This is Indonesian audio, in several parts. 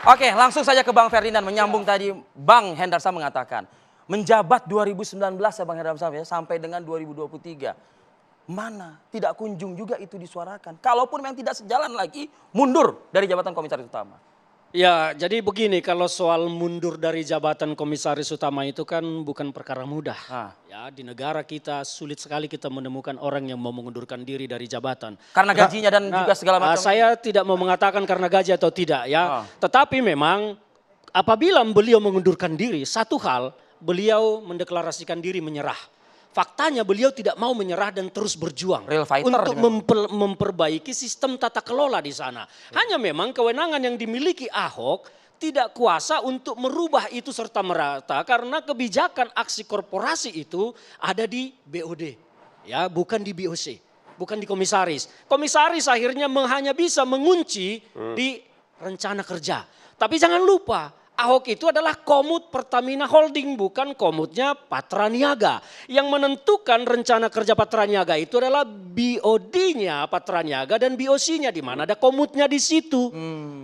Oke, langsung saja ke Bang Ferdinand menyambung tadi Bang Hendarsam mengatakan menjabat 2019 ya Bang Hendarsam ya sampai dengan 2023. Mana tidak kunjung juga itu disuarakan. Kalaupun memang tidak sejalan lagi mundur dari jabatan komisaris utama. Ya, jadi begini, kalau soal mundur dari jabatan komisaris utama itu kan bukan perkara mudah. Ya, di negara kita sulit sekali kita menemukan orang yang mau mengundurkan diri dari jabatan. Karena gajinya dan juga segala macam. Saya tidak mau mengatakan karena gaji atau tidak ya. Tetapi memang apabila beliau mengundurkan diri, satu hal beliau mendeklarasikan diri menyerah. Faktanya beliau tidak mau menyerah dan terus berjuang Real fighter untuk memperbaiki sistem tata kelola di sana. Hanya memang kewenangan yang dimiliki Ahok tidak kuasa untuk merubah itu serta merata karena kebijakan aksi korporasi itu ada di BOD, ya bukan di BOC, bukan di komisaris. Komisaris akhirnya hanya bisa mengunci di rencana kerja. Tapi jangan lupa, Ahok itu adalah komut Pertamina Holding, bukan komutnya Patra Niaga. Yang menentukan rencana kerja Patra Niaga itu adalah BOD-nya Patra Niaga dan BOC-nya, di mana ada komutnya di situ.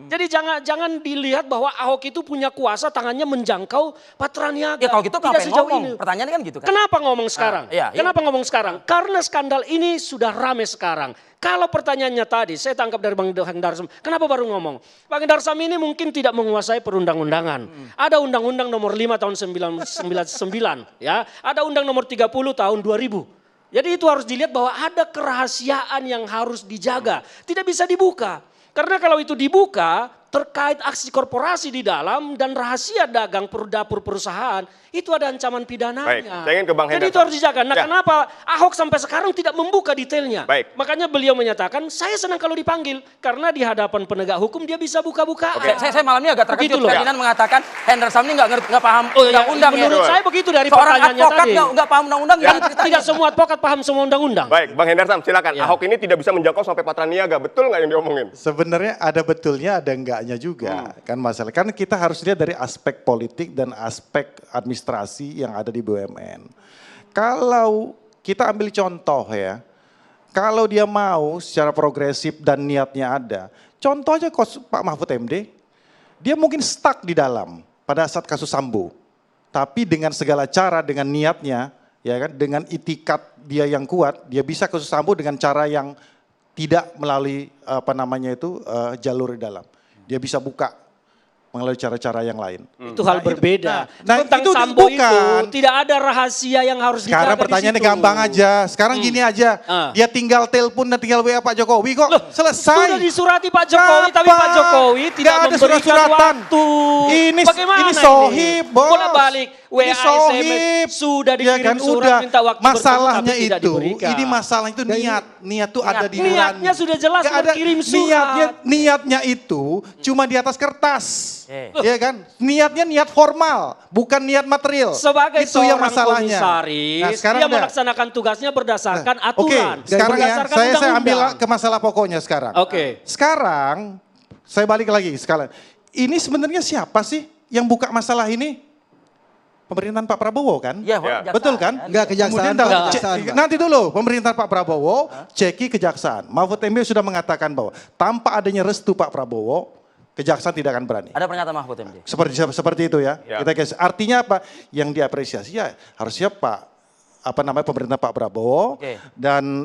Jadi jangan dilihat bahwa Ahok itu punya kuasa tangannya menjangkau Patra Niaga. Ya kalau gitu ngapain ngomong? Pertanyaannya kan gitu kan. Kenapa ngomong sekarang? Iya. Kenapa ngomong sekarang? Karena skandal ini sudah rame sekarang. Kalau pertanyaannya tadi, saya tangkap dari Bang Hendarsam, kenapa baru ngomong? Bang Hendarsam ini mungkin tidak menguasai perundang-undangan. Ada Undang-Undang nomor 5 tahun 1999, ya. Ada Undang nomor 30 tahun 2000. Jadi itu harus dilihat bahwa ada kerahasiaan yang harus dijaga. Tidak bisa dibuka. Karena kalau itu dibuka, terkait aksi korporasi di dalam dan rahasia dagang dapur perusahaan, itu ada ancaman pidananya. Baik, saya ingin ke Bang Jadi Hendarsam. itu harus dijaga. Nah, kenapa Ahok sampai sekarang tidak membuka detailnya? Baik. Makanya beliau menyatakan, saya senang kalau dipanggil. Karena di hadapan penegak hukum dia bisa buka-bukaan. Oke, saya malamnya agak terkejut. Begitu loh. Ferdinand mengatakan Hendarsam ini nggak paham Oh, ya, undang-undang ya. menurut saya begitu dari Seorang pertanyaannya advokat tadi. nggak paham undang-undang. Ya, tidak semua advokat paham semua undang-undang. Baik, Bang Hendarsam silakan. Ya. Ahok ini tidak bisa menjangkau sampai Patra Niaga. Betul nggak yang diomongin? Sebenarnya ada betulnya, ada enggaknya juga. Kan masalah, kan kita harus lihat dari aspek politik dan aspek administrasi yang ada di BUMN. Kalau kita ambil contoh ya, kalau dia mau secara progresif dan niatnya ada, contoh aja Pak Mahfud MD, dia mungkin stuck di dalam pada saat kasus Sambo. Tapi dengan segala cara, dengan niatnya, ya kan, dengan itikat dia yang kuat, dia bisa kasus Sambo dengan cara yang tidak melalui jalur di dalam. Dia bisa buka melalui cara-cara yang lain. Itu hal berbeda. Nah, Tentang itu Sambo bukan. itu tidak ada rahasia yang harus Sekarang dijaga pertanyaannya di situ. gampang aja. Sekarang gini aja. Dia tinggal telepon dan tinggal WA Pak Jokowi kok. Selesai. Sudah disurati Pak Jokowi, tapi Pak Jokowi tidak Nggak ada memberikan surat-suratan. waktu. Ini Bagaimana sohib, bos. Bolak-balik WA, Ini sohib. SMS sudah Ya dikirim kan, surat udah. minta waktu Masalahnya bertemu, tapi tidak itu, diberikan. ini masalah itu niat. Niat tuh ada di Niatnya sudah jelas Nggak ada berkirim surat. Niatnya itu cuma di atas kertas. Ya kan? Niatnya niat formal, bukan niat material. Sebagai itu yang seorang masalahnya. komisaris, Nah, sekarang dia udah. melaksanakan tugasnya berdasarkan Oke, aturan. sekarang ya, berdasarkan saya undang-undang. ambil ke masalah pokoknya sekarang. Oke. Sekarang, saya balik lagi sekalian. Ini sebenarnya siapa sih yang buka masalah ini? Pemerintahan Pak Prabowo kan? Iya, Ya. Betul kan? Enggak, kejaksaan, Kemudian Pak. Kejaksaan, Pak. nanti dulu pemerintahan Pak Prabowo ceki kejaksaan. Mahfud MD sudah mengatakan bahwa tanpa adanya restu Pak Prabowo, kejaksaan tidak akan berani. Ada pernyataan Mahfud MD. Seperti itu ya. Ya. Artinya apa? Yang diapresiasi ya harusnya pemerintah Pak Prabowo dan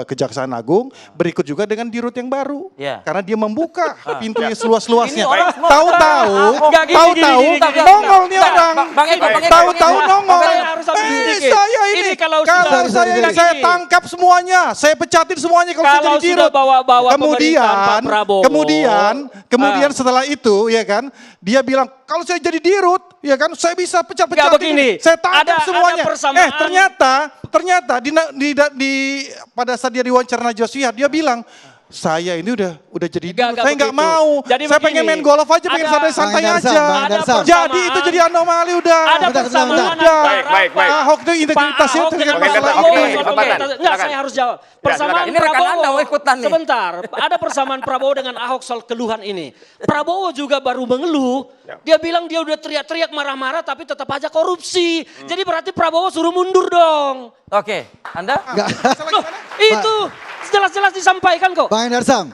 Kejaksaan Agung berikut juga dengan dirut yang baru. Ya. Karena dia membuka pintunya seluas-luasnya. Ini orang semua- Tahu-tahu Nggak, gini. nongol nih orang. Bang Eko, Tahu-tahu nongol. Saya harus ambil sedikit. Saya ini Ini kalau kalau sudah- saya Sorry. saya tangkap semuanya, saya pecatin semuanya kalau saya Kalau jadi sudah dirut. bawa-bawa pemerintahan Pak Prabowo. Kemudian setelah itu ya kan, dia bilang kalau saya jadi dirut, ya kan, saya bisa pecat-pecatin. Nggak begini. Saya tangkap Ada semuanya. persamaan. Ternyata pada saat dia diwawancara Najwa Shihab, dia bilang saya ini udah jadi dirut, Nggak saya nggak begitu. mau. Jadi Saya begini, pengen main golf aja, pengen ada- santai-santai Bang aja. Hendarsam, Bang Hendarsam. Jadi itu jadi anomali udah. Ada Bentar, persamaan bentar. antara Baik. Pak Ahok itu integritasnya Ahok dengan Bang Hendarsam, Prabowo. oke, Soal kesempatan. Enggak, Silakan. saya harus jawab. Persamaan silakan. Ini rekan Prabowo. Anda mau ikutan nih. Sebentar, ada persamaan Prabowo dengan Ahok soal keluhan ini. Prabowo juga baru mengeluh. Dia bilang dia udah teriak-teriak marah-marah tapi tetap aja korupsi. Jadi berarti Prabowo suruh mundur dong. Oke, Anda? Loh, itu jelas-jelas disampaikan kok. Bang Hendarsam,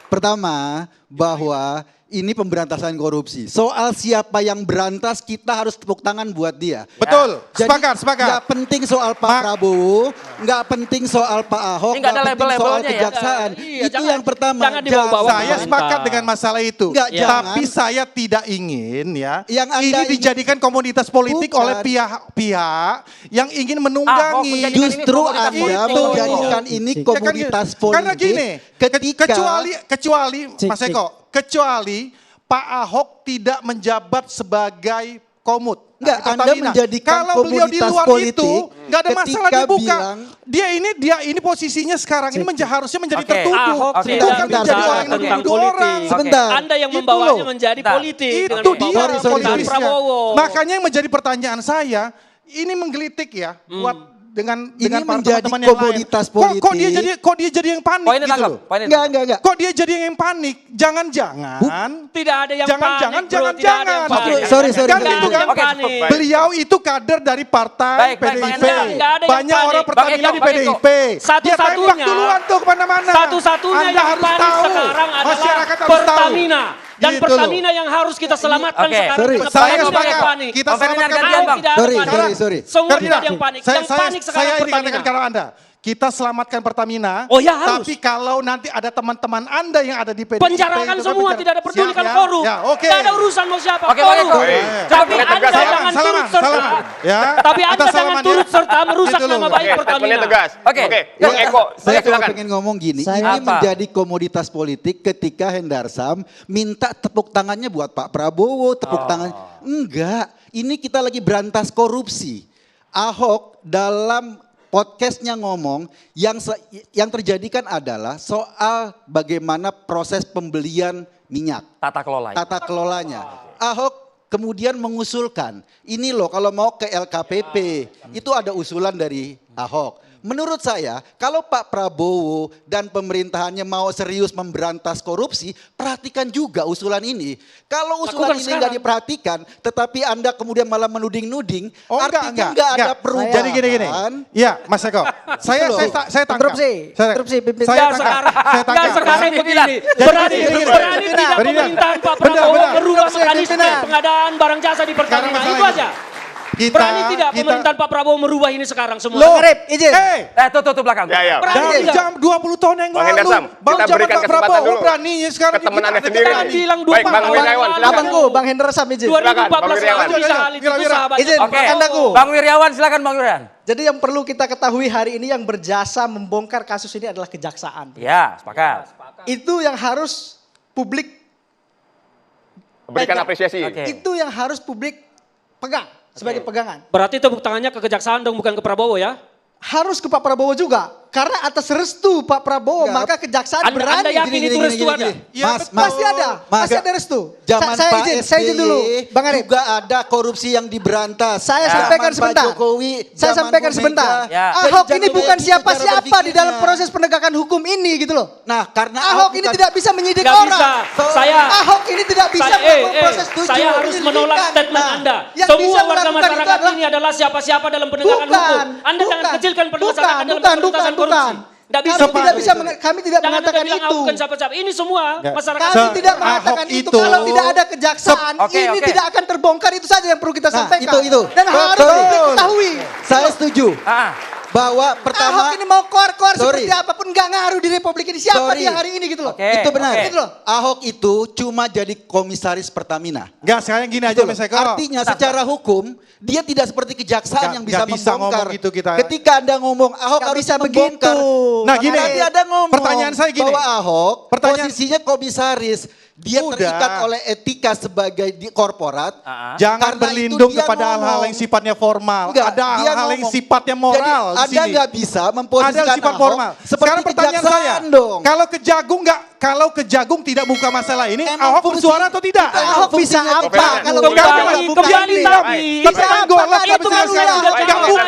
pertama bahwa ini pemberantasan korupsi. Soal siapa yang berantas kita harus tepuk tangan buat dia. Betul, Jadi, sepakat. nggak penting soal Pak Prabowo, nggak penting soal Pak Ahok, Ini nggak ada nggak penting soal label-labelnya ya. kejaksaan. Iya, Itu jangan- yang pertama. jangan dibawa-bawa. Saya sepakat dengan masalah itu. Enggak, Ya. jangan. Tapi saya tidak ingin ya Yang Anda ini ingin- dijadikan komoditas politik Bukan. oleh pihak-pihak yang ingin Ahok menunggangi. menjadi- Justru komoditas Anda politik. menjadikan ini Ya kan komoditas gitu. politik. Karena gini, ketika kecuali Mas Eko, kecuali Pak Ahok tidak menjabat sebagai komut. Enggak, Itu Anda Pertamina. menjadikan Kalau beliau di komoditas luar politik itu nggak ada masalah ketika dibuka. bilang- Dia ini posisinya sekarang ini harusnya menjadi Oke. tertuduh. Ahok Oke. tidak Bukan Sebentar, menjadi sebentar, orang yang tentang menuduh orang. politik. Sebentar. Anda yang Itu membawanya loh. menjadi Nah, politik. Itu dengan dia membawa sorry, sorry. pemerintahan politisnya. Prabowo. Makanya yang menjadi pertanyaan saya, ini menggelitik ya buat dengan Ini para menjadi teman-teman yang lain. komoditas Kok politik. dia jadi yang panik Poinnya gitu tangkap. loh. Poinnya Enggak, tangkap. enggak. Kok dia jadi yang panik? Jangan-jangan Tidak ada yang Jangan-jangan, panik, bro. Tidak ada yang jangan-jangan. panik. Sorry, sorry. Kan Tidak gitu ada kan? yang Oke, panik. cukup. beliau itu kader dari partai Baik, Bang PDIP. Hendra. Nggak ada yang Banyak panik. orang Bang Pertamina Eko, di Bang PDIP. Eko. Dia Satu-satunya- tembak duluan tuh kemana-mana. Satu-satunya Anda yang harus panik tahu. sekarang adalah Masyarakat harus tahu. Pertamina. Dan Gitu Pertamina yang harus kita selamatkan Oke. sekarang. Sorry. Karena Saya Pertamina sepakat. yang panik. Kita Bang Ferdinand selamatkan gantian, Bang. Tidak ada Sorry, panik. sorry. Semua Ferdinand, tidak ada yang panik. Yang panik sekarang saya Pertamina. dikatakan kalau Anda. Kita selamatkan Pertamina. Oh ya, harus. Tapi kalau nanti ada teman-teman Anda yang ada di PDIP. Penjarakan itu semua, penjara- tidak ada pedulikan Siap, ya? korup. Ya, oke. Tidak ada urusan mau siapa, Oke, Bang korup. Eko. Tapi Oke. Anda Tegas, jangan turut serta. salaman. Ya. Tapi Kita Anda jangan salaman, ya. turut serta merusak Gitu loh. nama baik Oke, Pertamina. statementnya tegas. Oke. Bang Eko, Saya cuma silakan. pengen ngomong gini, Saya- ini Apa? menjadi komoditas politik ketika Hendarsam minta tepuk tangannya buat Pak Prabowo, tepuk tangan. Enggak, ini kita lagi berantas korupsi. Ahok dalam podcastnya ngomong yang terjadi kan adalah soal bagaimana proses pembelian minyak. Tata kelola. Tata kelolanya. Ahok kemudian mengusulkan, ini loh kalau mau ke LKPP, itu ada usulan dari Ahok. Menurut saya, kalau Pak Prabowo dan pemerintahannya mau serius memberantas korupsi, perhatikan juga usulan ini. Kalau usulan Lakukan ini nggak sekarang. diperhatikan, tetapi Anda kemudian malah menuding-nuding, Oh artinya nggak ada perubahan. Jadi gini. Iya, Mas Eko. Saya tangkap. Interupsi, interupsi, pimpin. Saya Enggak tangkap. sekarang, Saya enggak tangkap. sekarang begini. Jadi Berani gini. tidak Ferdinand. pemerintahan Pak Benar, Prabowo benar. merubah Interupsi, mekanisme Ferdinand. pengadaan barang jasa di Pertamina. Sekarang Itu masalahnya. aja. Berani tidak pemerintahan Pak Prabowo merubah ini sekarang semua? Loh, Arif, izin. Tuh belakang. Ya. Berani dari tidak? jam 20 tahun yang Bang lalu. Hendarsam, Bang kita zaman berikan Pak kesempatan Prabowo dulu. beraninya sekarang Ke teman Anda kita sendiri. Kan bilang Baik, Bang 24 Wiryawan, tahun silakan. Abangku, Bang Hendarsam izin. 2014 Wiryawan. lalu bisa hal itu Wira. sahabat. Izin, Oke. Kandaku. Bang Wiryawan, silakan Bang Wiryawan. Jadi yang perlu kita ketahui hari ini yang berjasa membongkar kasus ini adalah kejaksaan. Ya, sepakat. Itu yang harus publik Berikan pegang. apresiasi. Oke. Itu yang harus publik pegang sebagai pegangan. Berarti tepuk tangannya ke kejaksaan dong, bukan ke Prabowo ya? Harus ke Pak Prabowo juga. Karena atas restu Pak Prabowo, Enggak. maka kejaksaan Anda berani. yakin itu restu ada? Ya, Mas, betul. Pasti ada, pasti ada restu. Zaman saya Pak izin, saya izin SBY dulu, Bang Arif. juga ada korupsi yang diberantas. Saya Zaman sampaikan Pak sebentar. Jokowi, Saya zaman sampaikan Bu sebentar. Mega. Ya. Jadi Ahok jangan ini bukan kayak gitu cara siapa-siapa di berpikirnya. dalam proses penegakan hukum ini gitu loh. Nah, karena Ahok ini bukan- tidak bisa menyidik Nggak orang. bisa. Ahok ini tidak bisa Saya, melakukan proses tujuh. saya harus menolak statement Nah, Anda. yang Semua bisa warga melakukan itu masyarakat adalah- ini adalah siapa-siapa dalam penegakan hukum. Anda jangan kecilkan masyarakat dalam pemberantasan korupsi. Nggak bisa. Kami tidak Jangan mengatakan Anda bilang itu. Ahok bukan siapa-siapa. Ini semua masyarakat. Kami tidak Ahok mengatakan itu. itu- Kalau tidak ada kejaksaan, Oke, ini oke. tidak akan terbongkar. Itu saja yang perlu kita Nah, sampaikan. itu. Dan harus Betul. diketahui. Saya setuju Ah, bahwa Ahok pertama ini mau keluar Sorry. seperti apapun nggak ngaruh di Republik ini. Siapa Sorry. dia hari ini gitu loh. Oke. itu benar. oke. Gitu loh. Ahok itu cuma jadi komisaris Pertamina. Enggak, sekarang gini aja Gitu loh. Mas Eko. Artinya secara hukum dia tidak seperti kejaksaan Nggak- yang bisa nggak bisa membongkar. ngomong gitu kita. Ketika Anda ngomong Ahok Nggak harus bisa membongkar. begitu. Nah, gini. Tadi Anda ngomong Pertanyaan saya gini. bahwa Ahok Pertanyaan- posisinya komisaris. Dia Udah. terikat oleh etika sebagai di korporat. Jangan Karena berlindung itu dia kepada hal-hal ngomong. yang sifatnya formal. Enggak, Ada dia hal-hal yang ngomong. sifatnya moral Jadi, di Anda sini. nggak bisa Ada memposisikan yang sifat Ahok formal. seperti Sekarang pertanyaan saya, kejaksaan dong. kalau Kejagung tidak buka masalah ini, Emang Ahok fungsi- bersuara atau tidak? Itu Ahok bisa fungsinya apa kejaksaan. kalau Kembali, tidak kembali buka ini? tapi Tapi main golf apa? tapi Itu kan sekarang. udah Nggak tadi. buka.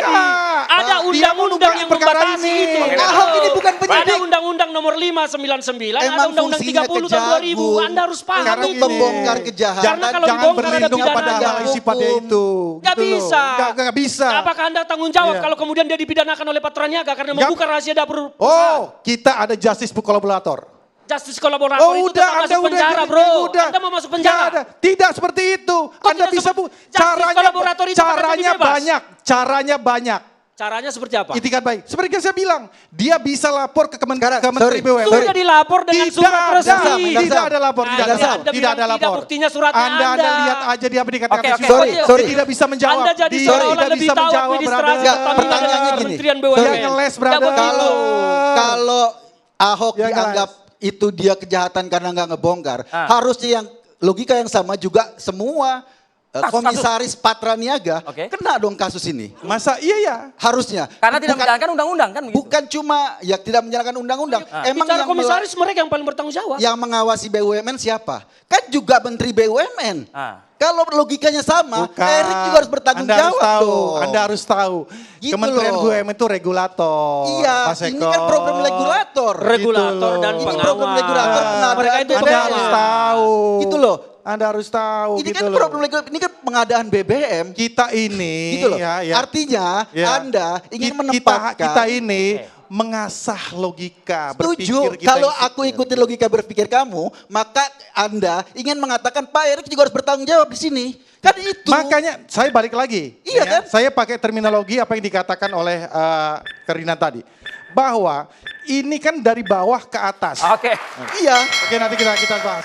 Ada Dia undang-undang buka yang perkara membatasi ini. itu. Ahok ini bukan Ada penyidik. undang-undang nomor 599, ada Emang undang-undang fungsinya 30 tahun 2000. Kejagung. Anda harus paham Sekarang itu. gini. Membongkar kejahatan. Karena kalau Jangan dibongkar ada berlindung pidana pada hal yang sifatnya hukum. itu. Nggak Gitu loh. bisa. Nggak bisa. Apakah Anda tanggung jawab Iya. kalau kemudian dia dipidanakan oleh Patraniaga karena Nggak- membuka rahasia dapur? Oh, kita ada justice kolaborator. Justice kolaborator itu tetap masuk penjara, bro. Anda mau masuk penjara. Nggak ada. Tidak seperti itu. Kok Anda tidak bisa seperti- Justice caranya kolaborator itu akan jadi bebas? caranya banyak. Caranya seperti apa? Itikat baik. Seperti yang saya bilang, dia bisa lapor ke Menteri sorry. BUMN. Sudah dilapor dengan surat resmi. Tidak ada lapor, tidak ada Anda lapor, tidak bilang ada tidak, lapor. buktinya suratnya Anda lihat aja dia dikatakan Oke, oke. dia Sorry. tidak bisa menjawab. Anda jadi Dia seolah-olah tidak lebih bisa tahu menjawab, administrasi brother. Pertamina Pertanyaannya dan gini. Kementerian Dia BUMN. ngeles, Tidak brother. begitu. Kalau Ahok Yang dianggap itu dia kejahatan karena nggak ngebongkar, harusnya yang logika yang sama juga semua komisaris Patra Niaga Oke. kena dong kasus ini. Masa iya ya? Harusnya. Karena tidak menjalankan undang-undang kan begitu. Bukan cuma ya tidak menjalankan undang-undang. Emang Bicara yang komisaris mereka yang paling bertanggung jawab. yang mengawasi BUMN siapa? Kan juga Menteri BUMN. Kalau logikanya sama, Bukan. Erick juga harus bertanggung Anda harus jawab tahu, dong. Anda harus tahu. Gitu Kementerian loh. BUMN itu regulator. Iya, Mas ini Eko. kan program regulator. Regulator Gitu dan loh. Ini pengawas. program regulator pengadaan Mereka itu Anda BBM. harus tahu. Gitu loh. Anda harus tahu. Ini gitu kan loh. program regulator, ini kan pengadaan BBM. Kita ini, Gitu loh. ya, ya. Artinya Ya. Anda ingin Kita menempatkan. ini mengasah logika Setuju. berpikir kita. Kalau yang aku ikuti logika berpikir kamu, maka Anda ingin mengatakan Pak Erick juga harus bertanggung jawab di sini. Kan itu. Makanya saya balik lagi. Iya ya. kan? Saya pakai terminologi apa yang dikatakan oleh Ferdinand tadi. Bahwa ini kan dari bawah ke atas. Oke. Iya. Oke, nanti kita bahas ya.